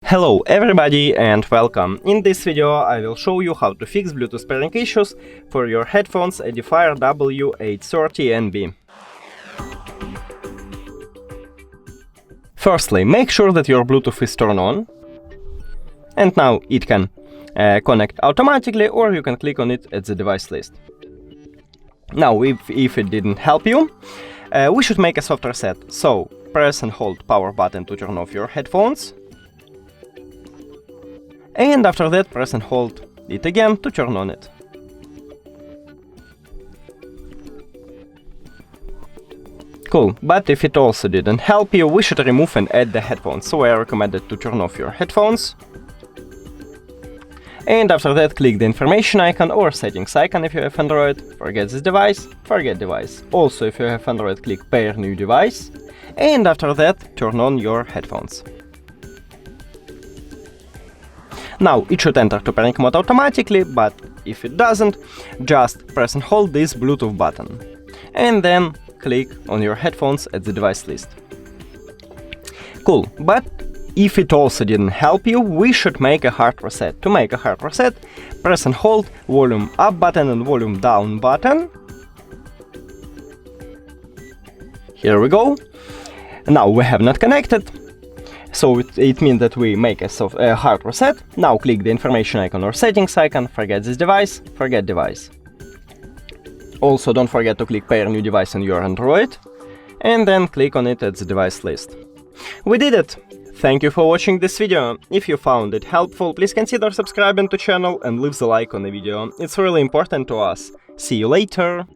Hello everybody and welcome! In this video I will show you how to fix Bluetooth pairing issues for your headphones Edifier W830NB. Firstly, make sure that your Bluetooth is turned on, and now it can connect automatically, or you can click on it at the device list. Now if it didn't help you, we should make a soft reset, so press and hold power button to turn off your headphones. And after that, press and hold it again to turn on it. Cool, but if it also didn't help you, we should remove and add the headphones, so I recommend it to turn off your headphones. And after that, click the information icon or settings icon if you have Android, forget this device, forget device. Also, if you have Android, click pair new device, and after that, turn on your headphones. Now it should enter to pairing mode automatically, but if it doesn't, just press and hold this Bluetooth button, and then click on your headphones at the device list. Cool, but if it also didn't help you, we should make a hard reset. To make a hard reset, press and hold volume up button and volume down button. Here we go. Now we have not connected. So it means that we make a hard reset. Now click the information icon or settings icon, forget this device, forget device. Also don't forget to click pair new device on your Android, and then click on it at the device list. We did it! Thank you for watching this video. If you found it helpful, please consider subscribing to the channel and leave the like on the video. It's really important to us. See you later!